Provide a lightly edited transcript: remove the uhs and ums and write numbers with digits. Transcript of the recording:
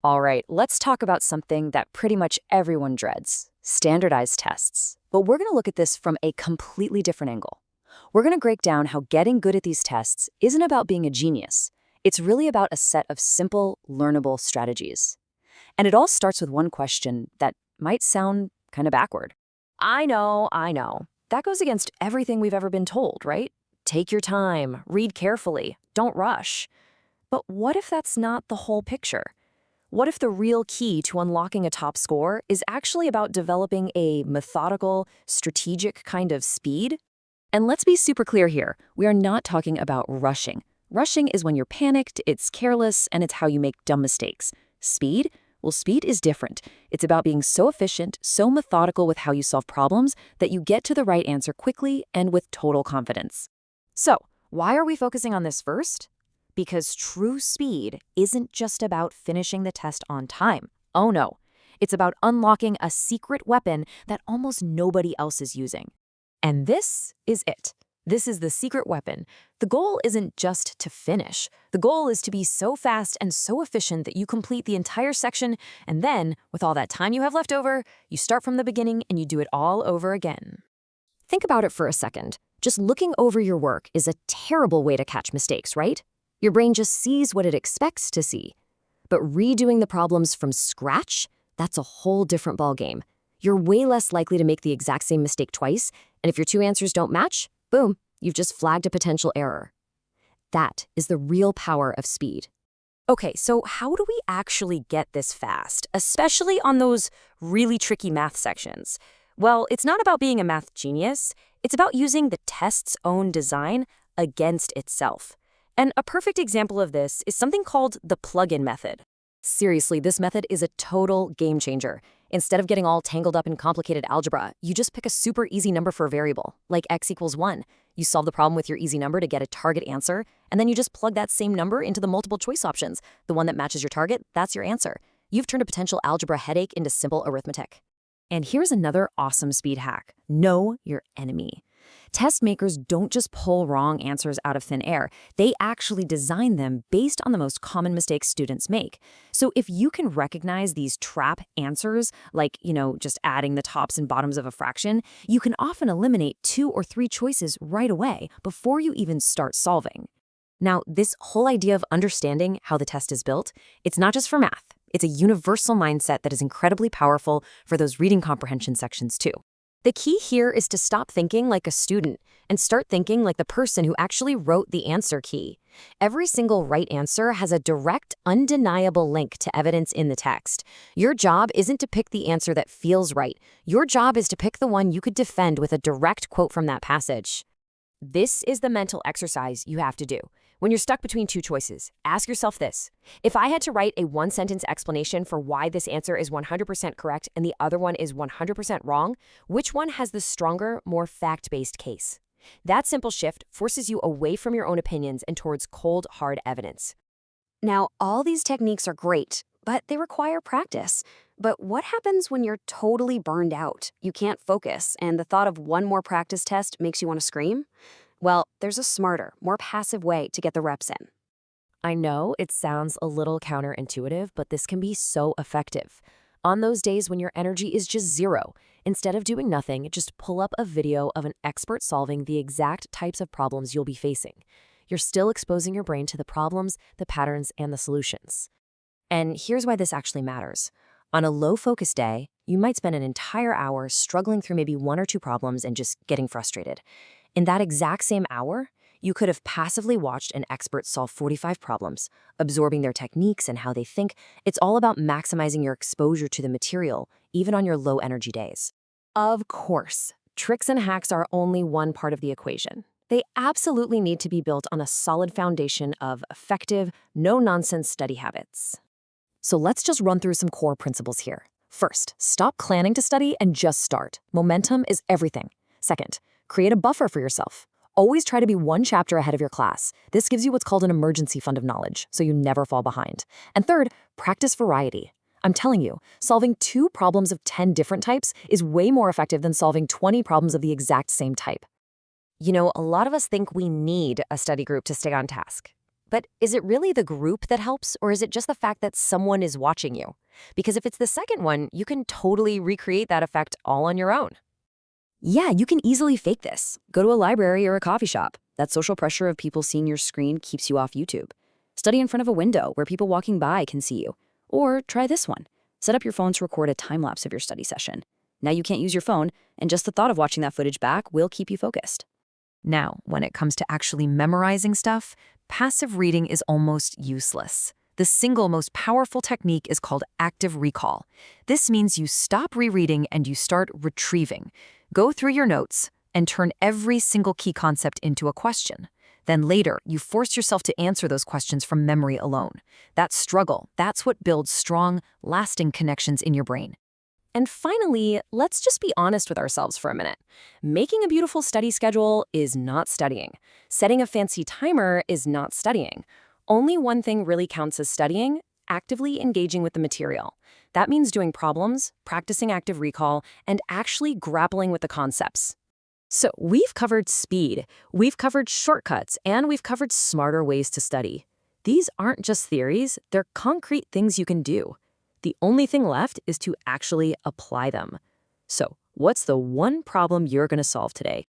All right, let's talk about something that pretty much everyone dreads, standardized tests. But we're going to look at this from a completely different angle. We're going to break down how getting good at these tests isn't about being a genius. It's really about a set of simple, learnable strategies. And it all starts with one question that might sound kind of backward. I know. That goes against everything we've ever been told, right? Take your time, read carefully, don't rush. But what if that's not the whole picture? What if the real key to unlocking a top score is actually about developing a methodical, strategic kind of speed? And let's be super clear here. We are not talking about rushing. Rushing is when you're panicked, it's careless, and it's how you make dumb mistakes. Speed? Well, speed is different. It's about being so efficient, so methodical with how you solve problems that you get to the right answer quickly and with total confidence. So, why are we focusing on this first? Because true speed isn't just about finishing the test on time. Oh no, it's about unlocking a secret weapon that almost nobody else is using. And this is it. This is the secret weapon. The goal isn't just to finish. The goal is to be so fast and so efficient that you complete the entire section, and then, with all that time you have left over, you start from the beginning and you do it all over again. Think about it for a second. Just looking over your work is a terrible way to catch mistakes, right? Your brain just sees what it expects to see. But redoing the problems from scratch, that's a whole different ballgame. You're way less likely to make the exact same mistake twice, and if your two answers don't match, boom, you've just flagged a potential error. That is the real power of speed. Okay, so how do we actually get this fast, especially on those really tricky math sections? Well, it's not about being a math genius. It's about using the test's own design against itself. And a perfect example of this is something called the plug-in method. Seriously, this method is a total game changer. Instead of getting all tangled up in complicated algebra, you just pick a super easy number for a variable, like x equals 1. You solve the problem with your easy number to get a target answer, and then you just plug that same number into the multiple choice options. The one that matches your target, that's your answer. You've turned a potential algebra headache into simple arithmetic. And here's another awesome speed hack. Know your enemy. Test makers don't just pull wrong answers out of thin air. They actually design them based on the most common mistakes students make. So if you can recognize these trap answers, like, just adding the tops and bottoms of a fraction, you can often eliminate 2 or 3 choices right away before you even start solving. Now, this whole idea of understanding how the test is built, it's not just for math. It's a universal mindset that is incredibly powerful for those reading comprehension sections too. The key here is to stop thinking like a student and start thinking like the person who actually wrote the answer key. Every single right answer has a direct, undeniable link to evidence in the text. Your job isn't to pick the answer that feels right. Your job is to pick the one you could defend with a direct quote from that passage. This is the mental exercise you have to do. When you're stuck between 2 choices, ask yourself this. If I had to write a 1-sentence explanation for why this answer is 100% correct and the other one is 100% wrong, which one has the stronger, more fact-based case? That simple shift forces you away from your own opinions and towards cold, hard evidence. Now, all these techniques are great, but they require practice. But what happens when you're totally burned out? You can't focus, and the thought of one more practice test makes you want to scream? Well, there's a smarter, more passive way to get the reps in. I know it sounds a little counterintuitive, but this can be so effective. On those days when your energy is just zero, instead of doing nothing, just pull up a video of an expert solving the exact types of problems you'll be facing. You're still exposing your brain to the problems, the patterns, and the solutions. And here's why this actually matters. On a low-focus day, you might spend an entire hour struggling through maybe 1 or 2 problems and just getting frustrated. In that exact same hour, you could have passively watched an expert solve 45 problems, absorbing their techniques and how they think. It's all about maximizing your exposure to the material, even on your low-energy days. Of course, tricks and hacks are only one part of the equation. They absolutely need to be built on a solid foundation of effective, no-nonsense study habits. So let's just run through some core principles here. First, stop planning to study and just start. Momentum is everything. Second, create a buffer for yourself. Always try to be 1 chapter ahead of your class. This gives you what's called an emergency fund of knowledge, so you never fall behind. And third, practice variety. I'm telling you, solving 2 problems of 10 different types is way more effective than solving 20 problems of the exact same type. A lot of us think we need a study group to stay on task. But is it really the group that helps, or is it just the fact that someone is watching you? Because if it's the second one, you can totally recreate that effect all on your own. Yeah, you can easily fake this. Go to a library or a coffee shop. That social pressure of people seeing your screen keeps you off YouTube. Study in front of a window where people walking by can see you. Or try this one. Set up your phone to record a time-lapse of your study session. Now you can't use your phone, and just the thought of watching that footage back will keep you focused. Now, when it comes to actually memorizing stuff, passive reading is almost useless. The single most powerful technique is called active recall. This means you stop rereading and you start retrieving. Go through your notes and turn every single key concept into a question. Then later, you force yourself to answer those questions from memory alone. That struggle, that's what builds strong, lasting connections in your brain. And finally, let's just be honest with ourselves for a minute. Making a beautiful study schedule is not studying. Setting a fancy timer is not studying. Only one thing really counts as studying: actively engaging with the material. That means doing problems, practicing active recall, and actually grappling with the concepts. So we've covered speed, we've covered shortcuts, and we've covered smarter ways to study. These aren't just theories, they're concrete things you can do. The only thing left is to actually apply them. So, what's the one problem you're going to solve today?